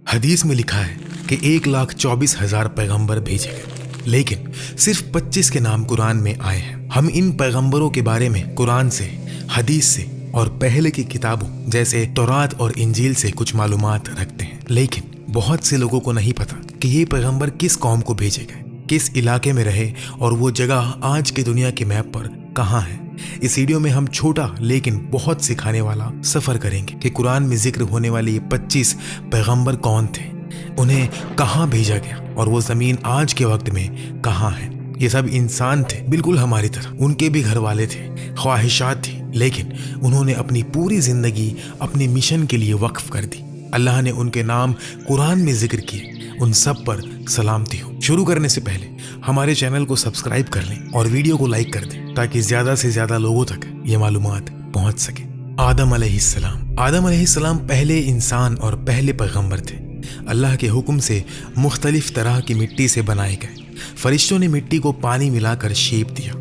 حدیث میں لکھا ہے کہ 1,24,000 پیغمبر بھیجے گئے، لیکن صرف 25 کے نام قرآن میں آئے ہیں۔ ہم ان پیغمبروں کے بارے میں قرآن سے، حدیث سے اور پہلے کی کتابوں جیسے تورات اور انجیل سے کچھ معلومات رکھتے ہیں، لیکن بہت سے لوگوں کو نہیں پتا کہ یہ پیغمبر کس قوم کو بھیجے گئے، کس علاقے میں رہے اور وہ جگہ آج کے دنیا کے میپ پر کہاں ہے۔ اس ویڈیو میں ہم چھوٹا لیکن بہت سکھانے والا سفر کریں گے کہ قرآن میں ذکر ہونے والے یہ 25 پیغمبر کون تھے، انہیں کہاں بھیجا گیا اور وہ زمین آج کے وقت میں کہاں ہے۔ یہ سب انسان تھے، بالکل ہماری طرح، ان کے بھی گھر والے تھے، خواہشات تھی، لیکن انہوں نے اپنی پوری زندگی اپنے مشن کے لیے وقف کر دی۔ اللہ نے ان کے نام قرآن میں ذکر کیے، ان سب پر سلامتی ہو۔ شروع کرنے سے پہلے ہمارے چینل کو سبسکرائب کر لیں اور ویڈیو کو لائک کر دیں تاکہ زیادہ سے زیادہ لوگوں تک یہ معلومات پہنچ سکے۔ آدم علیہ السلام پہلے انسان اور پہلے پیغمبر تھے۔ اللہ کے حکم سے مختلف طرح کی مٹی سے بنائے گئے۔ فرشتوں نے مٹی کو پانی ملا کر شیپ دیا،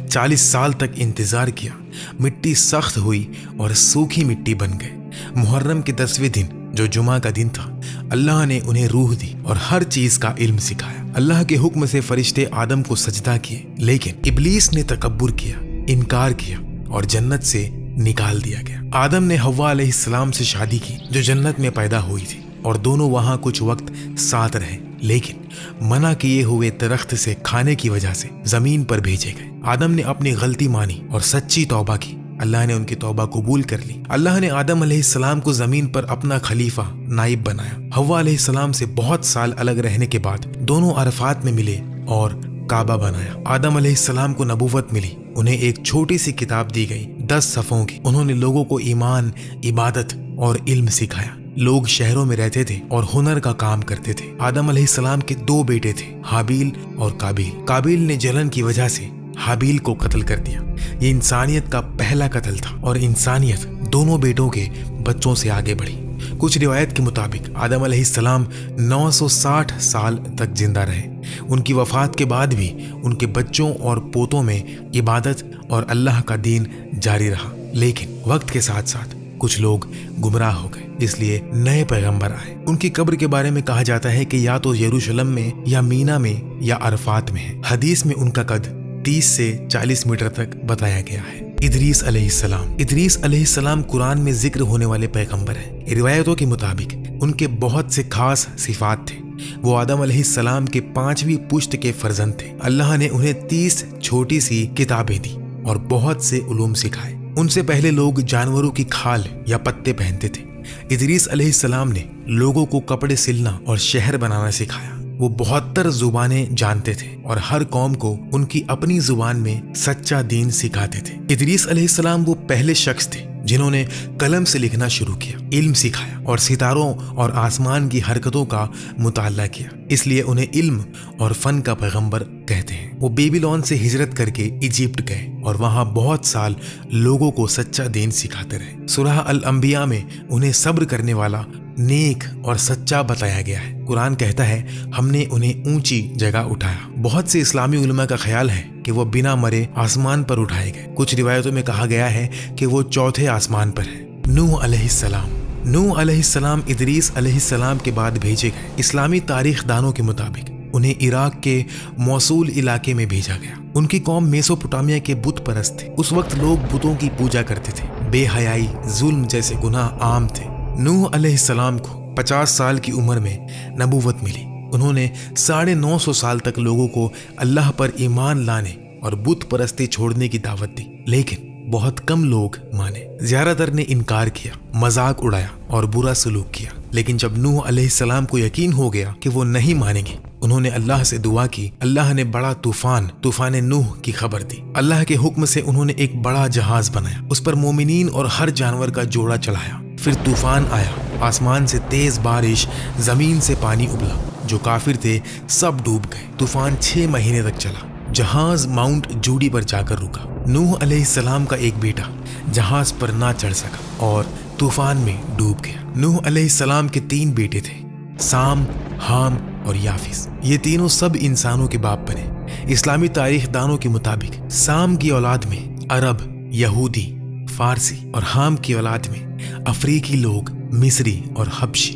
40 سال تک انتظار کیا، مٹی سخت ہوئی اور سوکھی مٹی بن گئے۔ محرم کے 10ویں دن جو جمعہ کا دن تھا، اللہ نے انہیں روح دی اور ہر چیز کا علم سکھایا۔ اللہ کے حکم سے فرشتے آدم کو سجدہ کیے، لیکن ابلیس نے تکبر کیا، انکار کیا اور جنت سے نکال دیا گیا۔ آدم نے حوا علیہ السلام سے شادی کی جو جنت میں پیدا ہوئی تھی، اور دونوں وہاں کچھ وقت ساتھ رہے، لیکن منع کیے ہوئے درخت سے کھانے کی وجہ سے زمین پر بھیجے گئے۔ آدم نے اپنی غلطی مانی اور سچی توبہ کی، اللہ نے ان کی توبہ قبول کر لی۔ اللہ نے آدم علیہ السلام کو زمین پر اپنا خلیفہ، نائب بنایا۔ حوا علیہ السلام سے بہت سال الگ رہنے کے بعد دونوں عرفات میں ملے اور کعبہ بنایا۔ آدم علیہ السلام کو نبوت ملی، انہیں ایک چھوٹی سی کتاب دی گئی 10 صفحوں کی۔ انہوں نے لوگوں کو ایمان، عبادت اور علم سکھایا۔ لوگ شہروں میں رہتے تھے اور ہنر کا کام کرتے تھے۔ آدم علیہ السلام کے 2 بیٹے تھے، حابیل اور قابیل۔ قابیل نے جلن کی وجہ سے حابیل کو قتل کر دیا۔ یہ انسانیت کا پہلا قتل تھا اور انسانیت دونوں بیٹوں کے بچوں سے آگے بڑھی۔ کچھ روایت کے مطابق آدم علیہ السلام 960 سال تک زندہ رہے۔ ان کی وفات کے بعد بھی ان کے بچوں اور پوتوں میں عبادت اور اللہ کا دین جاری رہا، لیکن وقت کے ساتھ ساتھ کچھ لوگ گمراہ ہو گئے، اس لیے نئے پیغمبر آئے۔ ان کی قبر کے بارے میں کہا جاتا ہے کہ یا تو یروشلم میں یا مینا میں یا عرفات میں ہے۔ حدیث میں ان کا قد 30 سے 40 میٹر تک بتایا گیا ہے۔ ادریس علیہ السلام قرآن میں ذکر ہونے والے پیغمبر ہیں۔ روایتوں کے مطابق ان کے بہت سے خاص صفات تھے۔ وہ آدم علیہ السلام کے 5ویں پشت کے فرزند تھے۔ اللہ نے انہیں 30 چھوٹی سی کتابیں دی اور بہت سے علوم سکھائے۔ ان سے پہلے لوگ جانوروں کی کھال یا پتے پہنتے تھے۔ ادریس علیہ السلام نے لوگوں کو کپڑے سلنا اور شہر بنانا سکھایا۔ وہ 72 زبانیں جانتے تھے اور ہر قوم کو ان کی اپنی زبان میں سچا دین سکھاتے تھے۔ ادریس علیہ السلام وہ پہلے شخص تھے جنہوں نے قلم سے لکھنا شروع کیا، علم سکھایا اور ستاروں اور آسمان کی حرکتوں کا مطالعہ کیا، اس لیے انہیں علم اور فن کا پیغمبر کہتے ہیں۔ وہ بیبیلون سے ہجرت کر کے ایجپٹ گئے اور وہاں بہت سال لوگوں کو سچا دین سکھاتے رہے۔ سورہ الانبیاء میں انہیں صبر کرنے والا، نیک اور سچا بتایا گیا ہے۔ قرآن کہتا ہے ہم نے انہیں اونچی جگہ اٹھایا۔ بہت سے اسلامی علماء کا خیال ہے کہ وہ بنا مرے آسمان پر اٹھائے گئے۔ کچھ روایتوں میں کہا گیا ہے کہ وہ 4تھے آسمان پر ہے۔ نوح علیہ السلام ادریس علیہ السلام کے بعد بھیجے گئے۔ اسلامی تاریخ دانوں کے مطابق انہیں عراق کے موصول علاقے میں بھیجا گیا۔ ان کی قوم میسوپوٹامیہ کے بت پرست تھے۔ اس وقت لوگ بتوں کی پوجا کرتے تھے۔ بے حیائی، ظلم جیسے گناہ عام تھے۔ نوح علیہ السلام کو 50 سال کی عمر میں نبوت ملی۔ انہوں نے 950 سال تک لوگوں کو اللہ پر ایمان لانے اور بت پرستی چھوڑنے کی دعوت دی، لیکن بہت کم لوگ مانے۔ زیادہ تر نے انکار کیا، مذاق اڑایا اور برا سلوک کیا۔ لیکن جب نوح علیہ السلام کو یقین ہو گیا کہ وہ نہیں مانیں گے، انہوں نے اللہ سے دعا کی۔ اللہ نے بڑا طوفان نوح کی خبر دی۔ اللہ کے حکم سے انہوں نے ایک بڑا جہاز بنایا، اس پر مومنین اور ہر جانور کا جوڑا چڑھایا۔ پھر طوفان آیا، آسمان سے تیز بارش، زمین سے پانی ابلا، جو کافر تھے سب ڈوب گئے۔ طوفان 6 مہینے تک چلا۔ جہاز ماؤنٹ جوڈی پر جا کر رکا۔ نوح علیہ السلام کا ایک بیٹا جہاز پر نہ چڑھ سکا اور طوفان میں ڈوب گیا۔ نوح علیہ السلام کے 3 بیٹے تھے، سام، حام اور یافس۔ یہ تینوں سب انسانوں کے باپ بنے۔ اسلامی تاریخ دانوں کے مطابق سام کی اولاد میں عرب، یہودی، فارسی اور حام کی اولاد میں افریقی لوگ، مصری اور حبشی۔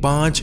5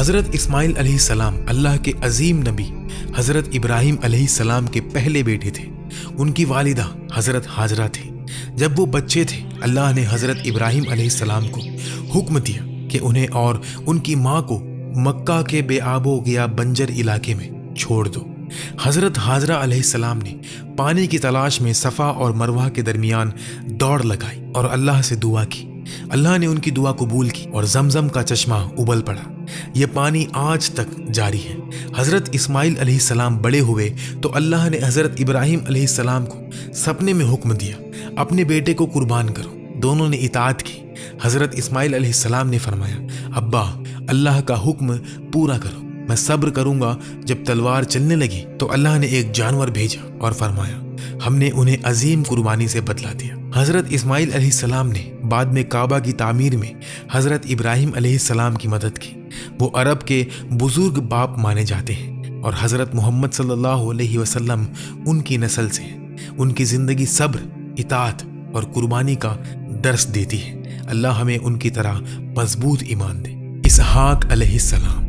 حضرت اسماعیل علیہ السلام اللہ کے عظیم نبی حضرت ابراہیم علیہ السلام کے پہلے بیٹے تھے۔ ان کی والدہ حضرت ہاجرہ تھی۔ جب وہ بچے تھے اللہ نے حضرت ابراہیم علیہ السلام کو حکم دیا کہ انہیں اور ان کی ماں کو مکہ کے بے آب و گیا بنجر علاقے میں چھوڑ دو۔ حضرت ہاجرہ علیہ السلام نے پانی کی تلاش میں صفا اور مروہ کے درمیان دوڑ لگائی اور اللہ سے دعا کی۔ اللہ نے ان کی دعا قبول کی اور زمزم کا چشمہ ابل پڑا۔ یہ پانی آج تک جاری ہے۔ حضرت اسماعیل علیہ السلام بڑے ہوئے تو اللہ نے حضرت ابراہیم علیہ السلام کو سپنے میں حکم دیا اپنے بیٹے کو قربان کرو۔ دونوں نے اطاعت کی۔ حضرت اسماعیل علیہ السلام نے فرمایا، ابا اللہ کا حکم پورا کرو، میں صبر کروں گا۔ جب تلوار چلنے لگی تو اللہ نے ایک جانور بھیجا اور فرمایا، ہم نے انہیں عظیم قربانی سے بدلا دیا۔ حضرت اسماعیل علیہ السلام نے بعد میں کعبہ کی تعمیر میں حضرت ابراہیم علیہ السلام کی مدد کی۔ وہ عرب کے بزرگ باپ مانے جاتے ہیں اور حضرت محمد صلی اللہ علیہ وسلم ان کی نسل سے ہیں۔ ان کی زندگی صبر، اطاعت اور قربانی کا درس دیتی ہے۔ اللہ ہمیں ان کی طرح مضبوط ایمان دے۔ اسحاق علیہ السلام۔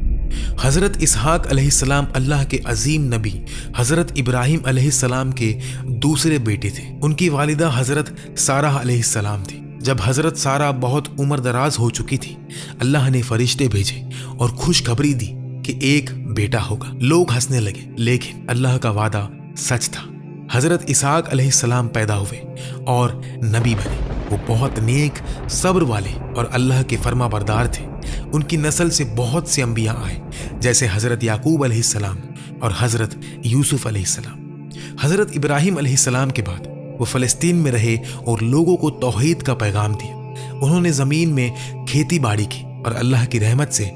حضرت اسحاق علیہ السلام اللہ کے عظیم نبی حضرت ابراہیم علیہ السلام کے دوسرے بیٹے تھے۔ ان کی والدہ حضرت سارہ علیہ السلام تھی۔ جب حضرت سارہ بہت عمر دراز ہو چکی تھی اللہ نے فرشتے بھیجے اور خوشخبری دی کہ ایک بیٹا ہوگا۔ لوگ ہنسنے لگے لیکن اللہ کا وعدہ سچ تھا۔ حضرت اسحاق علیہ السلام پیدا ہوئے اور نبی بنے۔ وہ بہت نیک، صبر والے اور اللہ کے فرما بردار تھے۔ ان کی نسل سے بہت سے انبیاء آئے جیسے حضرت یعقوب علیہ السلام اور حضرت یوسف علیہ السلام۔ حضرت ابراہیم علیہ السلام کے بعد وہ فلسطین میں رہے اور لوگوں کو توحید کا پیغام دیا۔ انہوں نے زمین میں کھیتی باڑی کی اور اللہ کی رحمت سے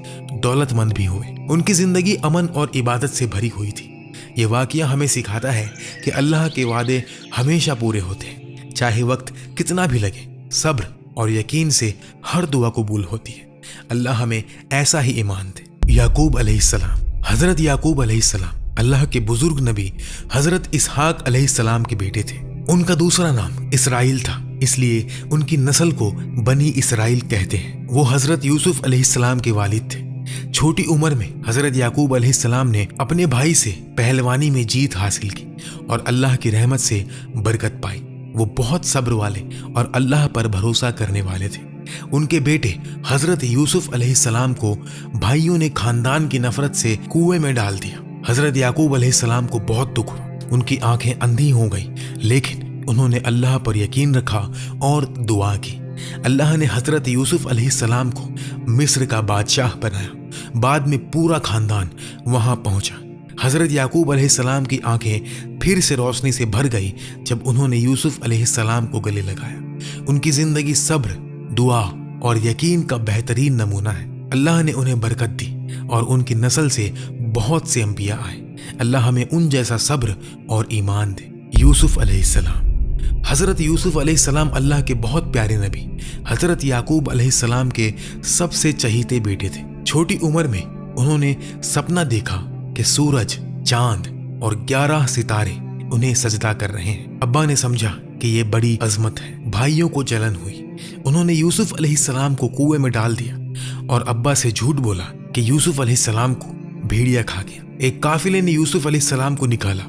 دولت مند بھی ہوئے۔ ان کی زندگی امن اور عبادت سے بھری ہوئی تھی۔ یہ واقعہ ہمیں سکھاتا ہے کہ اللہ کے وعدے ہمیشہ پورے ہوتے ہیں، چاہے وقت کتنا بھی لگے۔ صبر اور یقین سے ہر دعا قبول ہوتی ہے۔ اللہ ہمیں ایسا ہی ایمان دے۔ یعقوب علیہ السلام۔ حضرت یعقوب علیہ السلام اللہ کے بزرگ نبی حضرت اسحاق علیہ السلام کے بیٹے تھے۔ ان کا دوسرا نام اسرائیل تھا، اس لیے ان کی نسل کو بنی اسرائیل کہتے ہیں۔ وہ حضرت یوسف علیہ السلام کے والد تھے۔ چھوٹی عمر میں حضرت یعقوب علیہ السلام نے اپنے بھائی سے پہلوانی میں جیت حاصل کی اور اللہ کی رحمت سے برکت پائی۔ وہ بہت صبر والے اور اللہ پر بھروسہ کرنے والے تھے۔ ان کے بیٹے حضرت یوسف علیہ السلام کو بھائیوں نے خاندان کی نفرت سے کنویں میں ڈال دیا۔ حضرت یعقوب علیہ السلام کو بہت دکھ ہوا، ان کی آنکھیں اندھی ہو گئیں، لیکن انہوں نے اللہ پر یقین رکھا اور دعا کی۔ اللہ نے حضرت یوسف علیہ السلام کو مصر کا بادشاہ بنایا۔ بعد میں پورا خاندان وہاں پہنچا۔ حضرت یعقوب علیہ السلام کی آنکھیں پھر سے روشنی سے بھر گئی جب انہوں نے یوسف علیہ السلام کو گلے لگایا۔ ان کی زندگی صبر، دعا اور یقین کا بہترین نمونہ ہے۔ اللہ نے انہیں برکت دی اور ان کی نسل سے بہت سے انبیاء آئے۔ اللہ ہمیں ان جیسا صبر اور ایمان دے۔ یوسف علیہ السلام۔ حضرت یوسف علیہ السلام اللہ کے بہت پیارے نبی حضرت یعقوب علیہ السلام کے سب سے چہیتے بیٹے تھے۔ چھوٹی عمر میں انہوں نے سپنا دیکھا کہ سورج، چاند اور 11 ستارے انہیں سجدہ کر رہے ہیں۔ ابا نے سمجھا کہ یہ بڑی عظمت ہے۔ بھائیوں کو جلن ہوئی۔ انہوں نے یوسف علیہ السلام کو کنویں میں ڈال دیا اور ابا سے جھوٹ بولا کہ یوسف علیہ السلام کو بھیڑیا کھا گیا۔ ایک قافلے نے یوسف علیہ السلام کو نکالا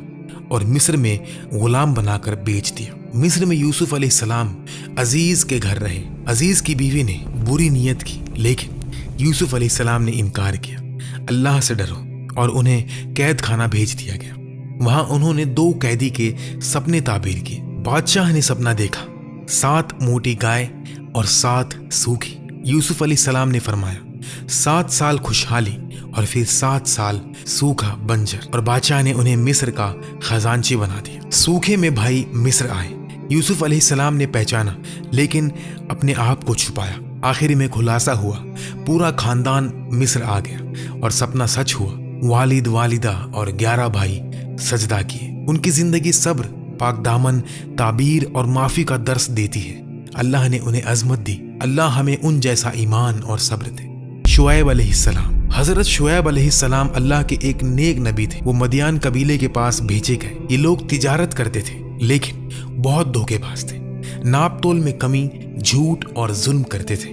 اور مصر میں غلام بنا کر بیچ دیا۔ مصر میں یوسف علیہ السلام عزیز کے گھر رہے۔ عزیز کی بیوی نے بری نیت کی لیکن یوسف علیہ السلام نے انکار کیا۔ اللہ سے ڈرو، اور انہیں قید خانہ بھیج دیا گیا۔ وہاں انہوں نے 2 قیدی کے سپنے تعبیر کیے۔ بادشاہ نے سپنا دیکھا 7 موٹی گائے اور 7 سوکھی۔ یوسف علیہ السلام نے فرمایا 7 سال خوشحالی اور پھر 7 سال سوکھا بنجر، اور بادشاہ نے انہیں مصر کا خزانچی بنا دیا۔ سوکھے میں بھائی مصر آئے۔ یوسف علیہ السلام نے پہچانا لیکن اپنے آپ کو چھپایا۔ آخر میں خلاصہ ہوا، پورا خاندان مصر آ گیا اور سپنا سچ ہوا۔ والد، والدہ اور 11 بھائی سجدہ کیے۔ ان کی زندگی صبر، پاک دامن، تعبیر اور معافی کا درس دیتی ہے۔ اللہ نے انہیں عظمت دی۔ اللہ ہمیں ان جیسا ایمان اور صبر دے۔ شعیب علیہ السلام۔ حضرت شعیب علیہ السلام اللہ کے ایک نیک نبی تھے۔ وہ مدیان قبیلے کے پاس بھیجے گئے۔ یہ لوگ تجارت کرتے تھے لیکن بہت دھوکے باز تھے۔ ناپ تول میں کمی، جھوٹ اور ظلم کرتے تھے۔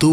2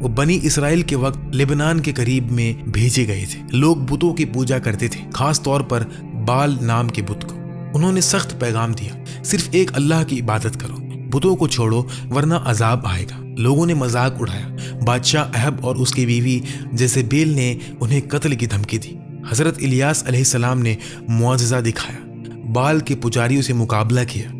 وہ بنی اسرائیل کے وقت لبنان کے قریب میں بھیجے گئے تھے۔ لوگ بتوں کی پوجا کرتے تھے، خاص طور پر بال نام کے بت کو۔ انہوں نے سخت پیغام دیا، صرف ایک اللہ کی عبادت کرو، بتوں کو چھوڑو ورنہ عذاب آئے گا۔ لوگوں نے مذاق اڑایا۔ بادشاہ اہب اور اس کی بیوی جیزبیل نے انہیں قتل کی دھمکی دی۔ حضرت الیاس علیہ السلام نے معجزہ دکھایا، بال کے پجاریوں سے مقابلہ کیا،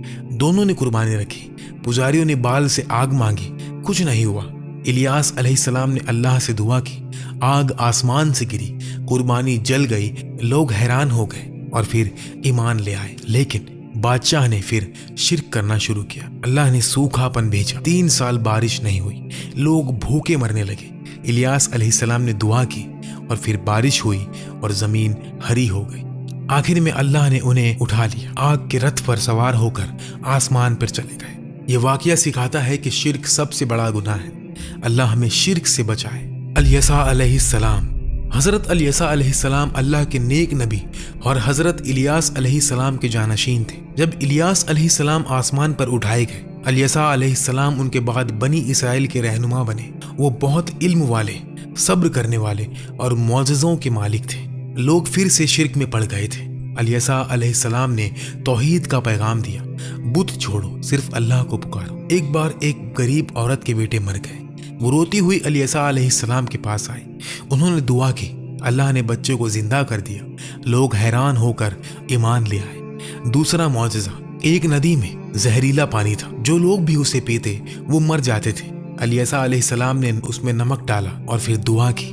دونوں نے قربانی رکھی۔ پجاریوں نے بال سے آگ مانگی، کچھ نہیں ہوا۔ الیاس علیہ السلام نے اللہ سے دعا کی، آگ آسمان سے گری، قربانی جل گئی۔ لوگ حیران ہو گئے اور پھر ایمان لے آئے، لیکن بادشاہ نے پھر شرک کرنا شروع کیا۔ اللہ نے سوکھا پن بھیجا، 3 سال بارش نہیں ہوئی، لوگ بھوکے مرنے لگے۔ الیاس علیہ السلام نے دعا کی اور پھر بارش ہوئی اور زمین ہری ہو گئی۔ آخر میں اللہ نے انہیں اٹھا لیا، آگ کے رتھ پر سوار ہو کر آسمان پر چلے گئے۔ یہ واقعہ سکھاتا ہے کہ شرک سب سے بڑا گناہ ہے۔ اللہ ہمیں شرک سے بچائے۔ الیسا علیہ السلام۔ حضرت الیسا علیہ السلام اللہ کے نیک نبی اور حضرت الیاس علیہ السلام کے جانشین تھے۔ جب الیاس علیہ السلام آسمان پر اٹھائے گئے، الیسا علیہ السلام ان کے بعد بنی اسرائیل کے رہنما بنے۔ وہ بہت علم والے، صبر کرنے والے اور معجزوں کے مالک تھے۔ لوگ پھر سے شرک میں پڑ گئے تھے۔ الیسا علیہ السلام نے توحید کا پیغام دیا، بت چھوڑو، صرف اللہ کو پکارو۔ ایک بار ایک غریب عورت کے بیٹے مر گئے۔ وہ روتی ہوئی الیسا علیہ السلام کے پاس آئی۔ انہوں نے دعا کی، اللہ نے بچے کو زندہ کر دیا۔ لوگ حیران ہو کر ایمان لے آئے۔ دوسرا معجزہ، ایک ندی میں زہریلا پانی تھا، جو لوگ بھی اسے پیتے وہ مر جاتے تھے۔ الیسا علیہ السلام نے اس میں نمک ڈالا اور پھر دعا کی،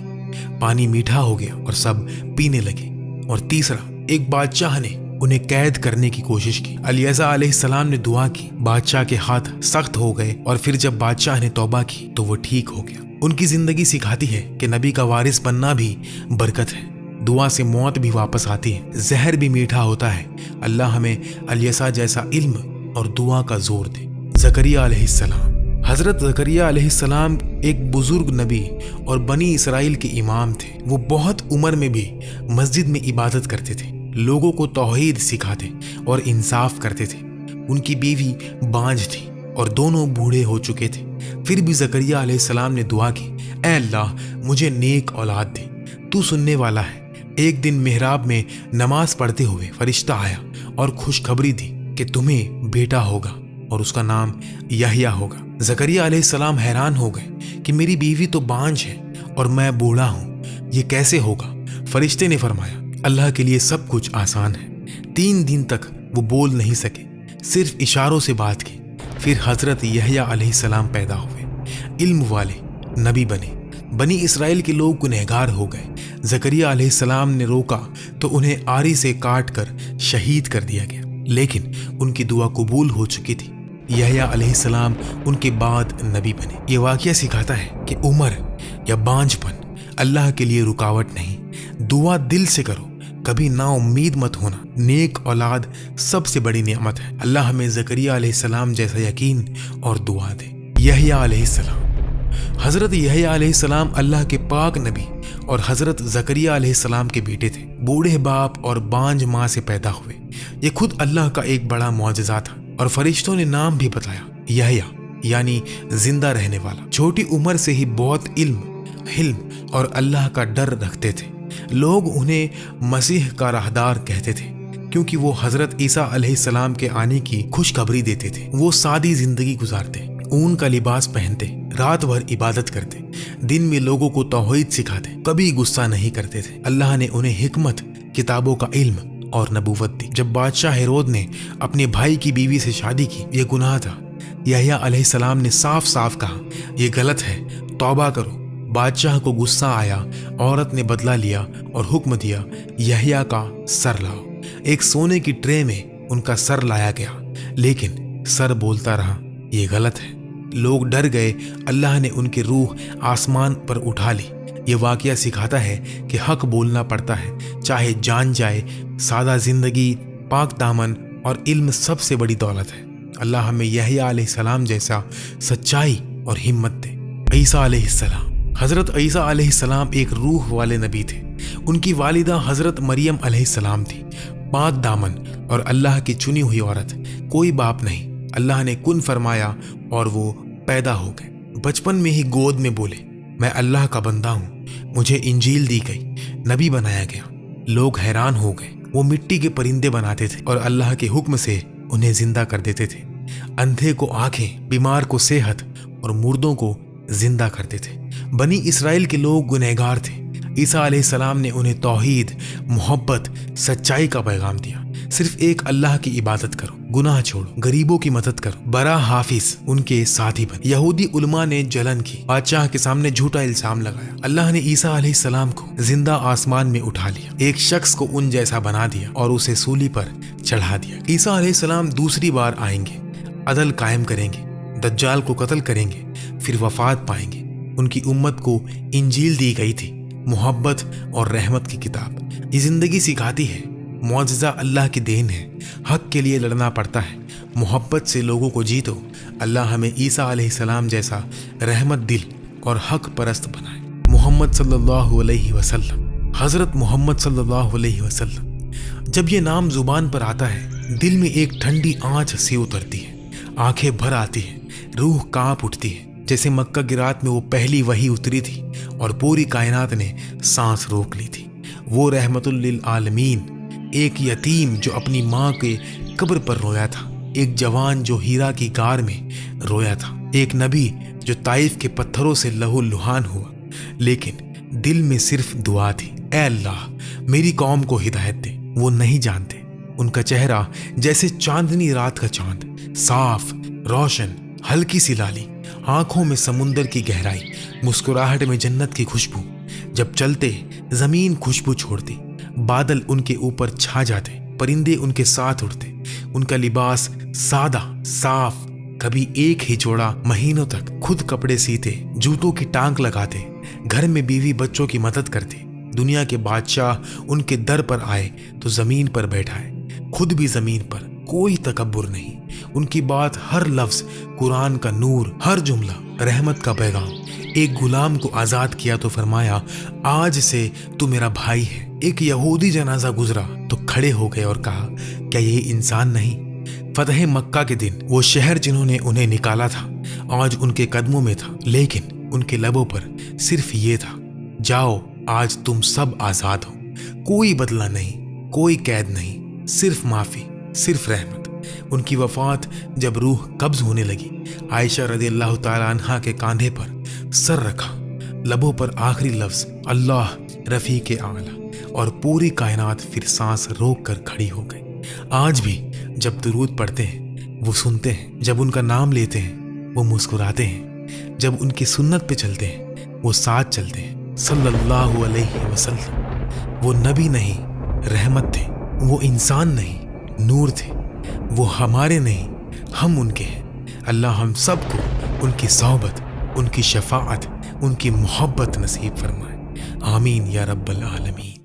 پانی میٹھا ہو گیا اور سب پینے لگے۔ اور تیسرا، ایک بادشاہ نے انہیں قید کرنے کی کوشش کی۔ الیسا علیہ السلام نے دعا کی، بادشاہ کے ہاتھ سخت ہو گئے اور پھر جب بادشاہ نے توبہ کی تو وہ ٹھیک ہو گیا۔ ان کی زندگی سکھاتی ہے کہ نبی کا وارث بننا بھی برکت ہے۔ دعا سے موت بھی واپس آتی ہے، زہر بھی میٹھا ہوتا ہے۔ اللہ ہمیں الیسا جیسا علم اور دعا کا زور دے۔ زکریا علیہ السلام۔ حضرت زکریا علیہ السلام ایک بزرگ نبی اور بنی اسرائیل کے امام تھے۔ وہ بہت عمر میں بھی مسجد میں عبادت کرتے تھے، لوگوں کو توحید سکھاتے اور انصاف کرتے تھے۔ ان کی بیوی بانجھ تھی اور دونوں بوڑھے ہو چکے تھے۔ پھر بھی زکریا علیہ السلام نے دعا کی، اے اللہ مجھے نیک اولاد دے، تو سننے والا ہے۔ ایک دن محراب میں نماز پڑھتے ہوئے فرشتہ آیا اور خوشخبری دی کہ تمہیں بیٹا ہوگا اور اس کا نام یحییٰ ہوگا۔ زکریا علیہ السلام حیران ہو گئے کہ میری بیوی تو بانجھ ہے اور میں بوڑھا ہوں، یہ کیسے ہوگا؟ فرشتے نے فرمایا، اللہ کے لیے سب کچھ آسان ہے۔ 3 دن تک وہ بول نہیں سکے، صرف اشاروں سے بات کی۔ پھر حضرت یحییٰ علیہ السلام پیدا ہوئے، علم والے، نبی بنے۔ بنی اسرائیل کے لوگ گنہگار ہو گئے۔ زکریا علیہ السلام نے روکا تو انہیں آری سے کاٹ کر شہید کر دیا گیا، لیکن ان کی دعا قبول ہو چکی تھی۔ یحییٰ علیہ السلام ان کے بعد نبی بنے۔ یہ واقعہ سکھاتا ہے کہ عمر یا بانجھ پن اللہ کے لیے رکاوٹ نہیں۔ دعا دل سے کرو، کبھی نا امید مت ہونا۔ نیک اولاد سب سے بڑی نعمت ہے۔ اللہ ہمیں زکریا علیہ السلام جیسا یقین اور دعا دے۔ یحییٰ علیہ السلام۔ حضرت یحییٰ علیہ السلام اللہ کے پاک نبی اور حضرت زکریا علیہ السلام کے بیٹے تھے۔ بوڑھے باپ اور بانجھ ماں سے پیدا ہوئے۔ یہ خود اللہ کا ایک بڑا معجزہ تھا، اور فرشتوں نے نام بھی بتایا، یحییٰ یعنی زندہ رہنے والا۔ چھوٹی عمر سے ہی بہت علم، حلم اور اللہ کا ڈر رکھتے تھے۔ لوگ انہیں مسیح کا راہدار کہتے تھے کیونکہ وہ حضرت عیسیٰ علیہ السلام کے آنے کی خوشخبری دیتے تھے۔ وہ سادی زندگی گزارتے، اون کا لباس پہنتے، رات بھر عبادت کرتے، دن میں لوگوں کو توحید سکھاتے، کبھی غصہ نہیں کرتے تھے۔ اللہ نے انہیں حکمت، کتابوں کا علم اور نبوت دی۔ جب بادشاہ ہیرود نے اپنے بھائی کی بیوی سے شادی کی، یہ گناہ تھا۔ یحییٰ علیہ السلام نے صاف صاف کہا، یہ غلط ہے، توبہ کرو۔ بادشاہ کو غصہ آیا، عورت نے بدلہ لیا اور حکم دیا، یحییٰ کا سر لاؤ۔ ایک سونے کی ٹرے میں ان کا سر لایا گیا، لیکن سر بولتا رہا، یہ غلط ہے۔ لوگ ڈر گئے۔ اللہ نے ان کی روح آسمان پر اٹھا لی۔ یہ واقعہ سکھاتا ہے کہ حق بولنا پڑتا ہے، چاہے جان جائے۔ سادہ زندگی، پاک دامن اور علم سب سے بڑی دولت ہے۔ اللہ ہمیں یحییٰ علیہ السلام جیسا سچائی اور ہمت دے۔ عیسیٰ علیہ السلام۔ حضرت عیسیٰ علیہ السلام ایک روح والے نبی تھے۔ ان کی والدہ حضرت مریم علیہ السلام تھی، پاک دامن اور اللہ کی چنی ہوئی عورت۔ کوئی باپ نہیں، اللہ نے کن فرمایا اور وہ پیدا ہو گئے۔ بچپن میں ہی گود میں بولے میں اللہ کا بندہ ہوں، مجھے انجیل دی گئی، نبی بنایا گیا۔ لوگ حیران ہو گئے۔ وہ مٹی کے پرندے بناتے تھے اور اللہ کے حکم سے انہیں زندہ کر دیتے تھے۔ اندھے کو آنکھیں، بیمار کو صحت اور مردوں کو زندہ کرتے تھے۔ بنی اسرائیل کے لوگ گنہگار تھے۔ عیسیٰ علیہ السلام نے انہیں توحید، محبت، سچائی کا پیغام دیا۔ صرف ایک اللہ کی عبادت کرو، گناہ چھوڑو، غریبوں کی مدد کرو، برا حافظ ان کے ساتھی بن۔ یہودی علماء نے جلن کی، بادشاہ کے سامنے جھوٹا الزام لگایا۔ اللہ نے عیسیٰ علیہ السلام کو زندہ آسمان میں اٹھا لیا، ایک شخص کو ان جیسا بنا دیا اور اسے سولی پر چڑھا دیا۔ عیسیٰ علیہ السلام دوسری بار آئیں گے، عدل قائم کریں گے، دجال کو قتل کریں گے، پھر وفات پائیں گے۔ ان کی امت کو انجیل دی گئی تھی، محبت اور رحمت کی کتاب۔ یہ زندگی سکھاتی ہے معجزہ اللہ کی دین ہے، حق کے لیے لڑنا پڑتا ہے، محبت سے لوگوں کو جیتو۔ اللہ ہمیں عیسیٰ علیہ السلام جیسا رحمت دل اور حق پرست بنائے۔ محمد صلی اللہ علیہ وسلم، حضرت محمد صلی اللہ علیہ وسلم۔ جب یہ نام زبان پر آتا ہے دل میں ایک ٹھنڈی آنچ سی اترتی ہے، آنکھیں بھر آتی ہیں، روح کانپ اٹھتی ہے، جیسے مکہ کی رات میں وہ پہلی وحی اتری تھی اور پوری کائنات نے سانس روک لی تھی۔ وہ رحمت للعالمین، ایک یتیم جو اپنی ماں کے قبر پر رویا تھا، ایک جوان جو ہیرا کی غار میں رویا تھا، ایک نبی جو طائف کے پتھروں سے لہو لہان ہوا، لیکن دل میں صرف دعا تھی، اے اللہ میری قوم کو ہدایت دے۔ وہ نہیں جانتے، ان کا چہرہ جیسے چاندنی رات کا چاند، صاف، روشن، ہلکی سی لالی، آنکھوں میں سمندر کی گہرائی، مسکراہٹ میں جنت کی خوشبو۔ جب چلتے زمین خوشبو چھوڑتی، بادل ان کے اوپر چھا جاتے، پرندے ان کے ساتھ اڑتے۔ ان کا لباس سادہ، صاف، کبھی ایک ہی جوڑا مہینوں تک، خود کپڑے سیتے، جوتوں کی ٹانک لگاتے، گھر میں بیوی بچوں کی مدد کرتے۔ دنیا کے بادشاہ ان کے در پر آئے تو زمین پر بیٹھائے، خود بھی زمین پر، کوئی تکبر نہیں۔ ان کی بات، ہر لفظ قرآن کا نور، ہر جملہ رحمت کا پیغام۔ ایک غلام کو آزاد کیا تو فرمایا آج سے تو میرا بھائی ہے۔ ایک یہودی جنازہ گزرا تو کھڑے ہو گئے اور کہا کیا یہ انسان نہیں؟ فتح مکہ کے دن وہ شہر جنہوں نے انہیں نکالا تھا آج ان کے قدموں میں تھا، لیکن ان کے لبوں پر صرف یہ تھا، جاؤ آج تم سب آزاد ہو۔ کوئی بدلہ نہیں، کوئی قید نہیں، صرف معافی، صرف رحمت۔ ان کی وفات جب روح قبض ہونے لگی، عائشہ رضی اللہ تعالیٰ عنہا کے کاندھے پر سر رکھا، لبوں پر آخری لفظ اللہ رفیق اعلیٰ، اور پوری کائنات پھر سانس روک کر کھڑی ہو گئی۔ آج بھی جب درود پڑھتے ہیں وہ سنتے ہیں، جب ان کا نام لیتے ہیں وہ مسکراتے ہیں، جب ان کی سنت پہ چلتے ہیں وہ ساتھ چلتے ہیں۔ صلی اللہ علیہ وسلم۔ وہ نبی نہیں، رحمت تھے، وہ انسان نہیں، نور تھے، وہ ہمارے نہیں، ہم ان کے ہیں۔ اللہ ہم سب کو ان کی صحبت، ان کی شفاعت، ان کی محبت نصیب فرمائے، آمین یا رب العالمین۔